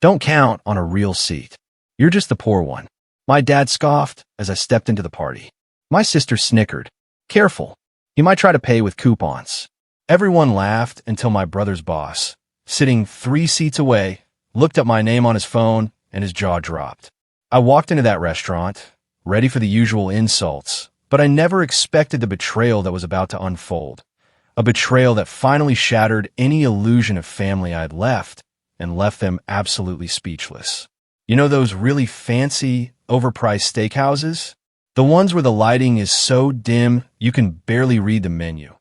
Don't count on a real seat. You're just the poor one. My dad scoffed as I stepped into the party. My sister snickered. Careful. He might try to pay with coupons. Everyone laughed until my brother's boss, sitting 3 seats away, looked up my name on his phone and his jaw dropped. I walked into that restaurant, ready for the usual insults, but I never expected the betrayal that was about to unfold. A betrayal that finally shattered any illusion of family I had left and left them absolutely speechless. You know those really fancy, overpriced steakhouses? The ones where the lighting is so dim you can barely read the menu.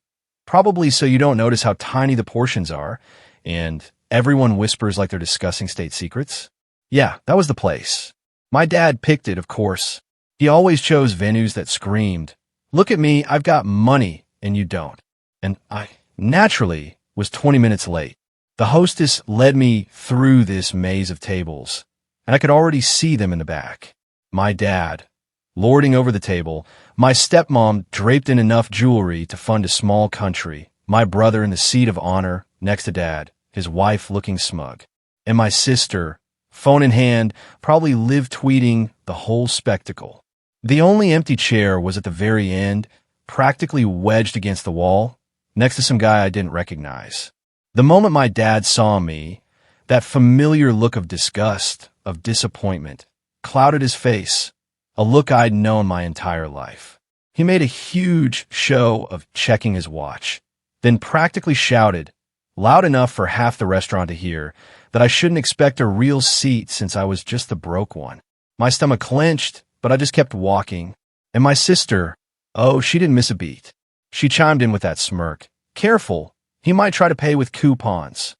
Probably so you don't notice how tiny the portions are, and everyone whispers like they're discussing state secrets. Yeah, that was the place. My dad picked it, of course. He always chose venues that screamed, "Look at me, I've got money, and you don't." And I, naturally, was 20 minutes late. The hostess led me through this maze of tables, and I could already see them in the back. My dad, lording over the table, my stepmom draped in enough jewelry to fund a small country, my brother in the seat of honor next to dad, his wife looking smug, and my sister, phone in hand, probably live tweeting the whole spectacle. The only empty chair was at the very end, practically wedged against the wall, next to some guy I didn't recognize. The moment my dad saw me, that familiar look of disgust, of disappointment, clouded his face, a look I'd known my entire life. He made a huge show of checking his watch, then practically shouted, loud enough for half the restaurant to hear, that I shouldn't expect a real seat since I was just the broke one. My stomach clenched, but I just kept walking. And my sister, oh, she didn't miss a beat. She chimed in with that smirk. Careful, he might try to pay with coupons.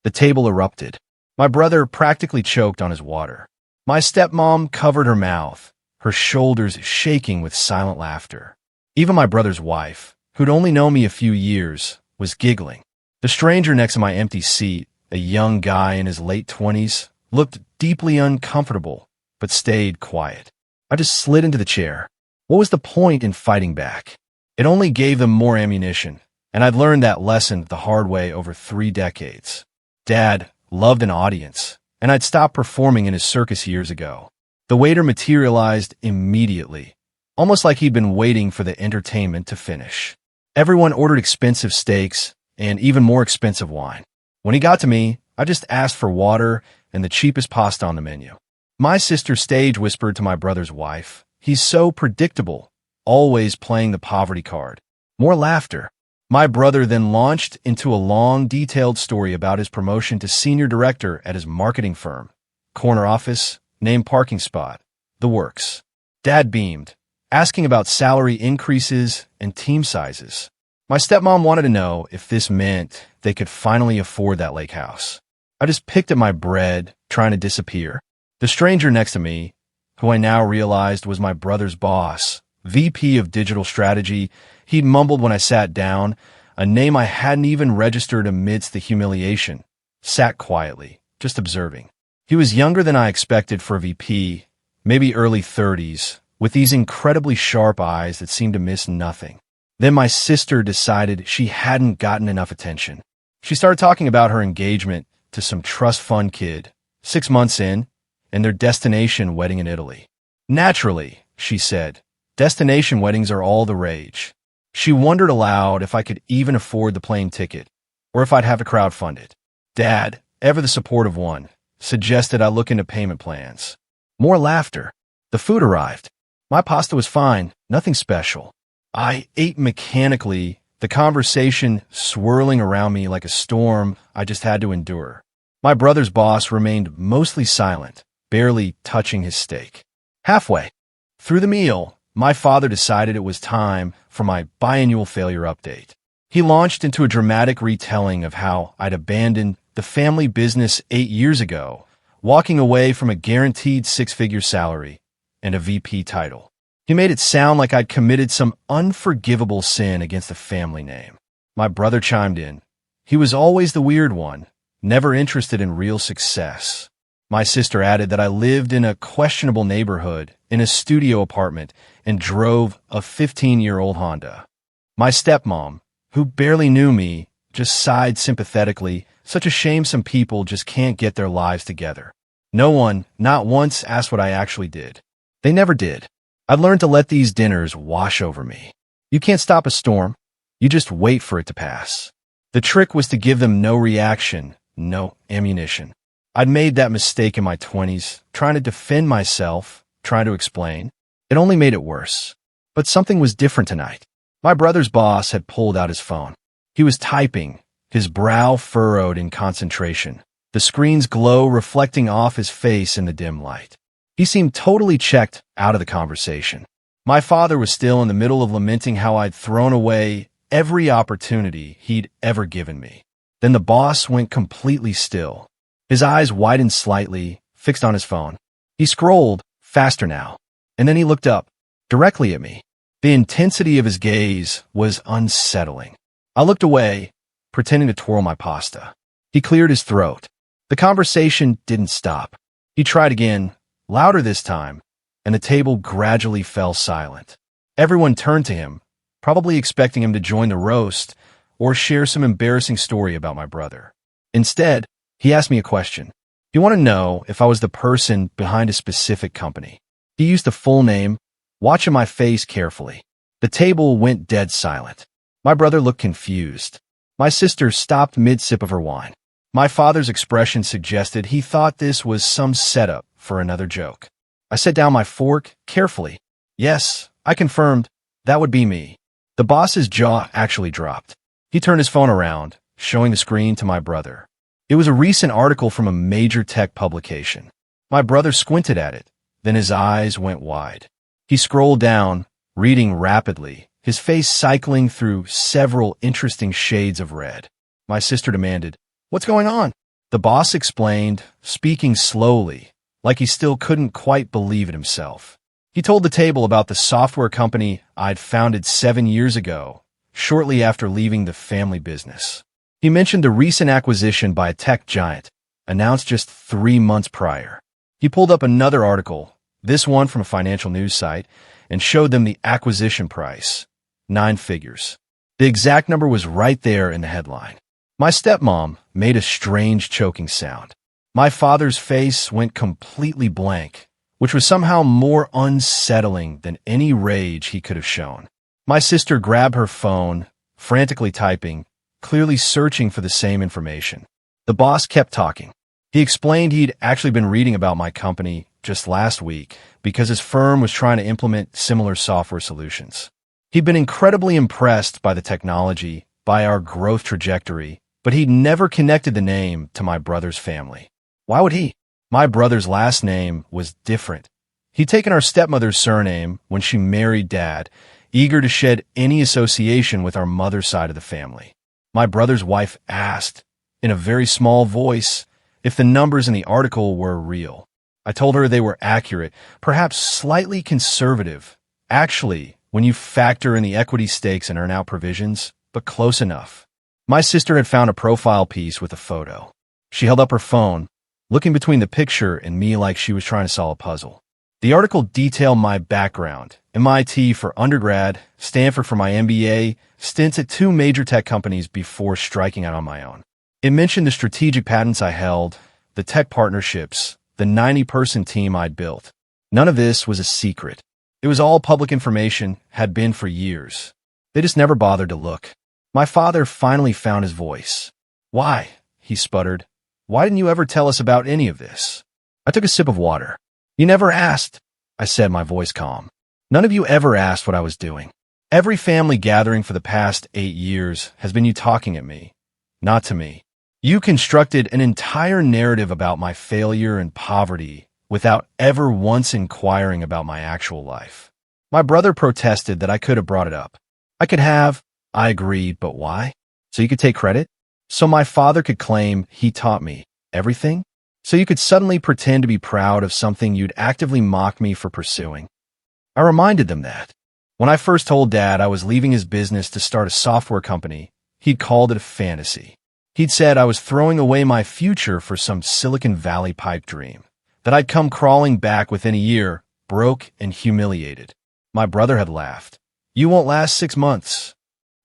The table erupted. My brother practically choked on his water. My stepmom covered her mouth, her shoulders shaking with silent laughter. Even my brother's wife, who'd only known me a few years, was giggling. The stranger next to my empty seat, a young guy in his late 20s, looked deeply uncomfortable, but stayed quiet. I just slid into the chair. What was the point in fighting back? It only gave them more ammunition, and I'd learned that lesson the hard way over 3 decades. Dad loved an audience, and I'd stopped performing in his circus years ago. The waiter materialized immediately, almost like he'd been waiting for the entertainment to finish. Everyone ordered expensive steaks and even more expensive wine. When he got to me, I just asked for water and the cheapest pasta on the menu. My sister stage whispered to my brother's wife, "He's so predictable, always playing the poverty card." More laughter. My brother then launched into a long, detailed story about his promotion to senior director at his marketing firm. Corner office, named parking spot, the works. Dad beamed, asking about salary increases and team sizes. My stepmom wanted to know if this meant they could finally afford that lake house. I just picked at my bread, trying to disappear. The stranger next to me, who I now realized was my brother's boss, VP of digital strategy, he'd mumbled when I sat down, a name I hadn't even registered amidst the humiliation, sat quietly, just observing. He was younger than I expected for a VP, maybe early 30s, with these incredibly sharp eyes that seemed to miss nothing. Then my sister decided she hadn't gotten enough attention. She started talking about her engagement to some trust fund kid, 6 months in, and their destination wedding in Italy. Naturally, she said, destination weddings are all the rage. She wondered aloud if I could even afford the plane ticket, or if I'd have to crowdfund it. Dad, ever the supportive one, suggested I look into payment plans. More laughter. The food arrived. My pasta was fine, nothing special. I ate mechanically, the conversation swirling around me like a storm I just had to endure. My brother's boss remained mostly silent, barely touching his steak. Halfway through the meal, my father decided it was time for my biannual failure update. He launched into a dramatic retelling of how I'd abandoned the family business 8 years ago, walking away from a guaranteed 6-figure salary and a VP title. He made it sound like I'd committed some unforgivable sin against the family name. My brother chimed in. He was always the weird one, never interested in real success. My sister added that I lived in a questionable neighborhood, in a studio apartment, and drove a 15-year-old Honda. My stepmom, who barely knew me, just sighed sympathetically. Such a shame some people just can't get their lives together. No one, not once, asked what I actually did. They never did. I'd learned to let these dinners wash over me. You can't stop a storm. You just wait for it to pass. The trick was to give them no reaction, no ammunition. I'd made that mistake in my 20s, trying to defend myself, trying to explain. It only made it worse. But something was different tonight. My brother's boss had pulled out his phone. He was typing, his brow furrowed in concentration, the screen's glow reflecting off his face in the dim light. He seemed totally checked out of the conversation. My father was still in the middle of lamenting how I'd thrown away every opportunity he'd ever given me. Then the boss went completely still. His eyes widened slightly, fixed on his phone. He scrolled, faster now, and then he looked up, directly at me. The intensity of his gaze was unsettling. I looked away, pretending to twirl my pasta. He cleared his throat. The conversation didn't stop. He tried again, louder this time, and the table gradually fell silent. Everyone turned to him, probably expecting him to join the roast or share some embarrassing story about my brother. Instead, he asked me a question. He wanted to know if I was the person behind a specific company. He used the full name, watching my face carefully. The table went dead silent. My brother looked confused. My sister stopped mid-sip of her wine. My father's expression suggested he thought this was some setup for another joke. I set down my fork carefully. Yes, I confirmed, that would be me. The boss's jaw actually dropped. He turned his phone around, showing the screen to my brother. It was a recent article from a major tech publication. My brother squinted at it, then his eyes went wide. He scrolled down, reading rapidly, his face cycling through several interesting shades of red. My sister demanded, "What's going on?" The boss explained, speaking slowly, like he still couldn't quite believe it himself. He told the table about the software company I'd founded 7 years ago, shortly after leaving the family business. He mentioned the recent acquisition by a tech giant, announced just 3 months prior. He pulled up another article, this one from a financial news site, and showed them the acquisition price, 9 figures. The exact number was right there in the headline. My stepmom made a strange choking sound. My father's face went completely blank, which was somehow more unsettling than any rage he could have shown. My sister grabbed her phone, frantically typing, clearly searching for the same information. The boss kept talking. He explained he'd actually been reading about my company just last week because his firm was trying to implement similar software solutions. He'd been incredibly impressed by the technology, by our growth trajectory, but he'd never connected the name to my brother's family. Why would he? My brother's last name was different. He'd taken our stepmother's surname when she married Dad, eager to shed any association with our mother's side of the family. My brother's wife asked, in a very small voice, if the numbers in the article were real. I told her they were accurate, perhaps slightly conservative, actually, when you factor in the equity stakes and earn-out provisions, but close enough. My sister had found a profile piece with a photo. She held up her phone, looking between the picture and me like she was trying to solve a puzzle. The article detailed my background, MIT for undergrad, Stanford for my MBA, stints at 2 major tech companies before striking out on my own. It mentioned the strategic patents I held, the tech partnerships, the 90-person team I'd built. None of this was a secret. It was all public information, had been for years. They just never bothered to look. My father finally found his voice. "Why?" he sputtered. "Why didn't you ever tell us about any of this?" I took a sip of water. "You never asked," I said, my voice calm. "None of you ever asked what I was doing. Every family gathering for the past 8 years has been you talking at me, not to me. You constructed an entire narrative about my failure and poverty without ever once inquiring about my actual life." My brother protested that I could have brought it up. I could have, I agreed, but why? So you could take credit? So my father could claim he taught me everything? So you could suddenly pretend to be proud of something you'd actively mock me for pursuing? I reminded them that. When I first told Dad I was leaving his business to start a software company, he'd called it a fantasy. He'd said I was throwing away my future for some Silicon Valley pipe dream, that I'd come crawling back within a year, broke and humiliated. My brother had laughed. "You won't last 6 months."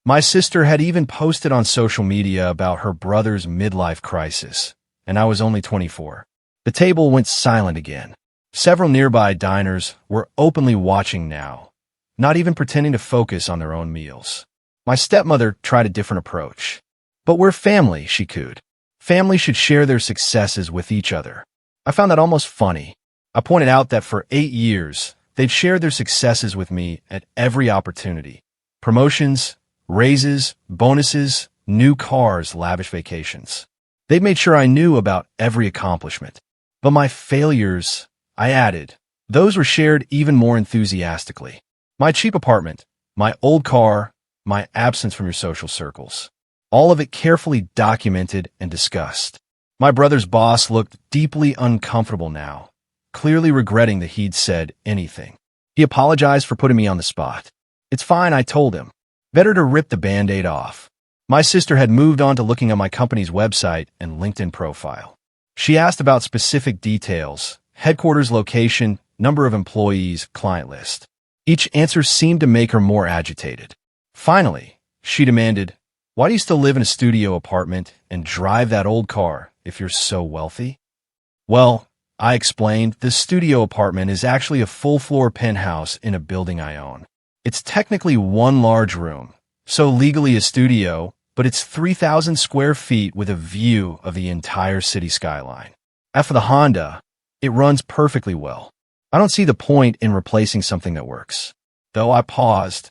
My sister had even posted on social media about her brother's midlife crisis, and I was only 24. The table went silent again. Several nearby diners were openly watching now, not even pretending to focus on their own meals. My stepmother tried a different approach. But we're family, she cooed. Family should share their successes with each other. I found that almost funny. I pointed out that for 8 years, they'd shared their successes with me at every opportunity. Promotions, raises, bonuses, new cars, lavish vacations. They'd made sure I knew about every accomplishment. But my failures, I added, those were shared even more enthusiastically. My cheap apartment, my old car, my absence from your social circles. All of it carefully documented and discussed. My brother's boss looked deeply uncomfortable now, clearly regretting that he'd said anything. He apologized for putting me on the spot. It's fine, I told him. Better to rip the Band-Aid off. My sister had moved on to looking at my company's website and LinkedIn profile. She asked about specific details, headquarters location, number of employees, client list. Each answer seemed to make her more agitated. Finally, she demanded, "Why do you still live in a studio apartment and drive that old car if you're so wealthy?" Well, I explained, the studio apartment is actually a full-floor penthouse in a building I own. It's technically one large room, so legally a studio, but it's 3,000 square feet with a view of the entire city skyline. As for the Honda, it runs perfectly well. I don't see the point in replacing something that works. Though I paused.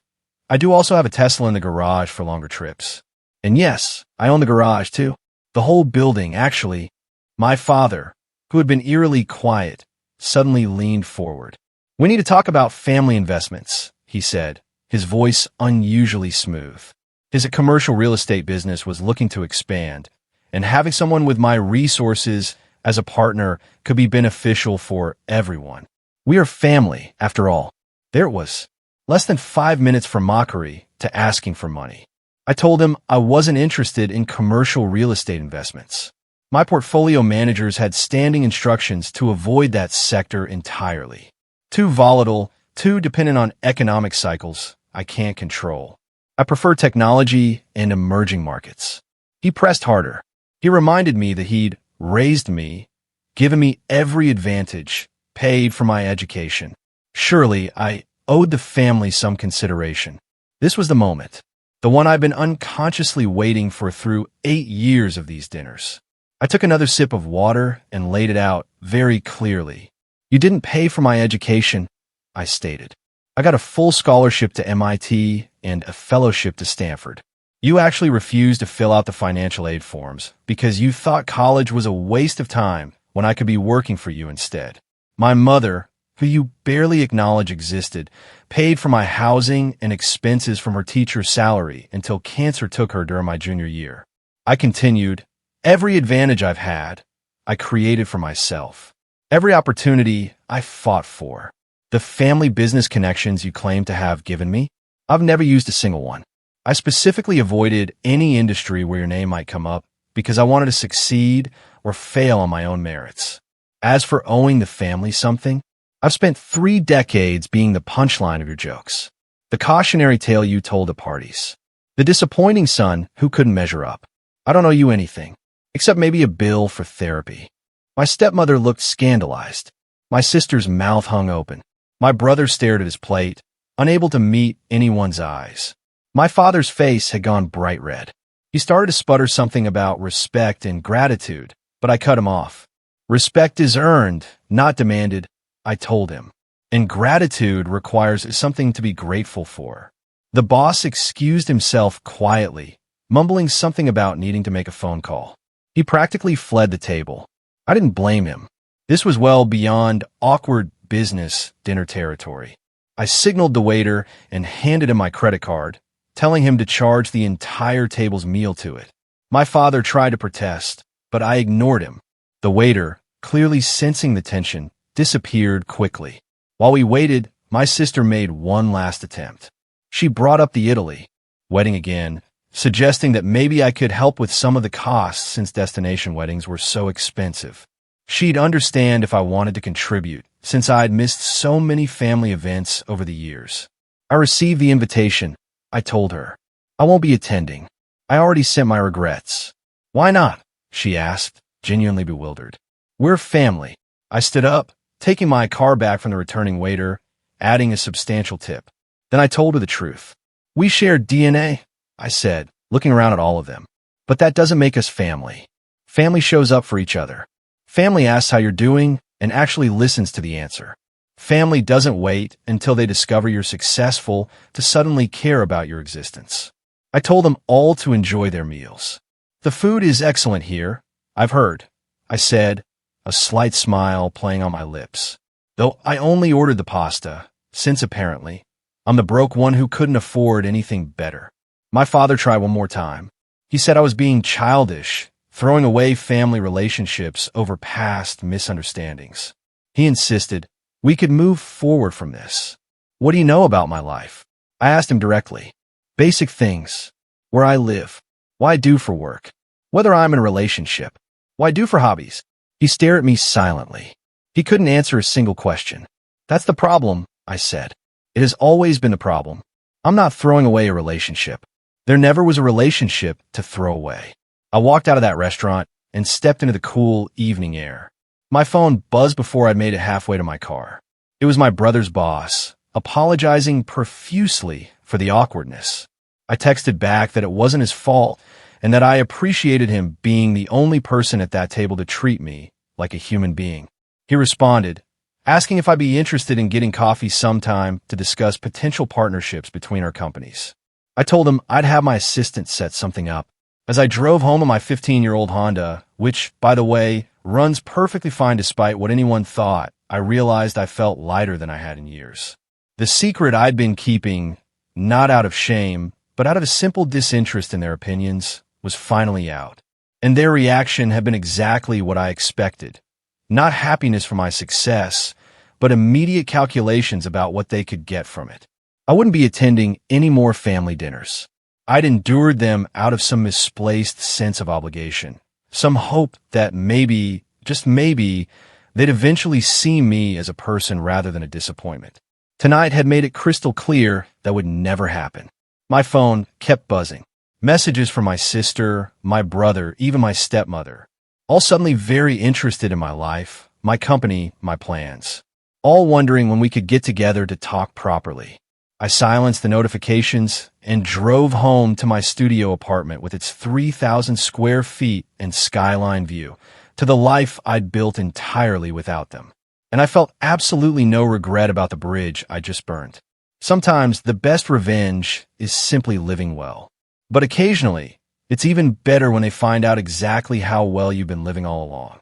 I do also have a Tesla in the garage for longer trips. And yes, I own the garage too. The whole building, actually. My father, who had been eerily quiet, suddenly leaned forward. "We need to talk about family investments," he said, his voice unusually smooth. His commercial real estate business was looking to expand, and having someone with my resources as a partner could be beneficial for everyone. We are family, after all. There it was. Less than 5 minutes from mockery to asking for money. I told him I wasn't interested in commercial real estate investments. My portfolio managers had standing instructions to avoid that sector entirely. Too volatile, too dependent on economic cycles I can't control. I prefer technology and emerging markets. He pressed harder. He reminded me that he'd raised me, given me every advantage, paid for my education. Surely I owed the family some consideration. This was the moment, the one I've been unconsciously waiting for through 8 years of these dinners. I took another sip of water and laid it out very clearly. "You didn't pay for my education," I stated. "I got a full scholarship to MIT and a fellowship to Stanford. You actually refused to fill out the financial aid forms because you thought college was a waste of time when I could be working for you instead. My mother, who you barely acknowledge existed, paid for my housing and expenses from her teacher's salary until cancer took her during my junior year." I continued, "Every advantage I've had, I created for myself. Every opportunity I fought for. The family business connections you claim to have given me, I've never used a single one. I specifically avoided any industry where your name might come up because I wanted to succeed or fail on my own merits. As for owing the family something, I've spent 3 decades being the punchline of your jokes. The cautionary tale you told at parties. The disappointing son who couldn't measure up. I don't owe you anything, except maybe a bill for therapy." My stepmother looked scandalized. My sister's mouth hung open. My brother stared at his plate, unable to meet anyone's eyes. My father's face had gone bright red. He started to sputter something about respect and gratitude, but I cut him off. "Respect is earned, not demanded," I told him. "And gratitude requires something to be grateful for." The boss excused himself quietly, mumbling something about needing to make a phone call. He practically fled the table. I didn't blame him. This was well beyond awkward business dinner territory. I signaled the waiter and handed him my credit card, telling him to charge the entire table's meal to it. My father tried to protest, but I ignored him. The waiter, clearly sensing the tension, disappeared quickly. While we waited, my sister made one last attempt. She brought up the Italy wedding again, suggesting that maybe I could help with some of the costs since destination weddings were so expensive. She'd understand if I wanted to contribute, since I'd missed so many family events over the years. I received the invitation, I told her. "I won't be attending. I already sent my regrets." "Why not?" she asked, genuinely bewildered. We're family. I stood up, taking my car back from the returning waiter, adding a substantial tip. Then I told her the truth. We share DNA, I said, looking around at all of them. But that doesn't make us family. Family shows up for each other. Family asks how you're doing and actually listens to the answer. Family doesn't wait until they discover you're successful to suddenly care about your existence. I told them all to enjoy their meals. The food is excellent here, I've heard, I said, a slight smile playing on my lips. Though I only ordered the pasta, since apparently, I'm the broke one who couldn't afford anything better. My father tried one more time. He said I was being childish, throwing away family relationships over past misunderstandings. He insisted we could move forward from this. What do you know about my life? I asked him directly. Basic things. Where I live. What I do for work. Whether I'm in a relationship. What I do for hobbies. He stared at me silently. He couldn't answer a single question. That's the problem, I said. It has always been the problem. I'm not throwing away a relationship. There never was a relationship to throw away. I walked out of that restaurant and stepped into the cool evening air. My phone buzzed before I'd made it halfway to my car. It was my brother's boss, apologizing profusely for the awkwardness. I texted back that it wasn't his fault and that I appreciated him being the only person at that table to treat me like a human being. He responded, asking if I'd be interested in getting coffee sometime to discuss potential partnerships between our companies. I told him I'd have my assistant set something up. As I drove home in my 15-year-old Honda, which, by the way, runs perfectly fine despite what anyone thought, I realized I felt lighter than I had in years. The secret I'd been keeping, not out of shame, but out of a simple disinterest in their opinions, was finally out. And their reaction had been exactly what I expected. Not happiness for my success, but immediate calculations about what they could get from it. I wouldn't be attending any more family dinners. I'd endured them out of some misplaced sense of obligation, some hope that maybe, just maybe, they'd eventually see me as a person rather than a disappointment. Tonight had made it crystal clear that would never happen. My phone kept buzzing. Messages from my sister, my brother, even my stepmother, all suddenly very interested in my life, my company, my plans, all wondering when we could get together to talk properly. I silenced the notifications and drove home to my studio apartment with its 3,000 square feet and skyline view, to the life I'd built entirely without them. And I felt absolutely no regret about the bridge I just burned. Sometimes the best revenge is simply living well. But occasionally, it's even better when they find out exactly how well you've been living all along.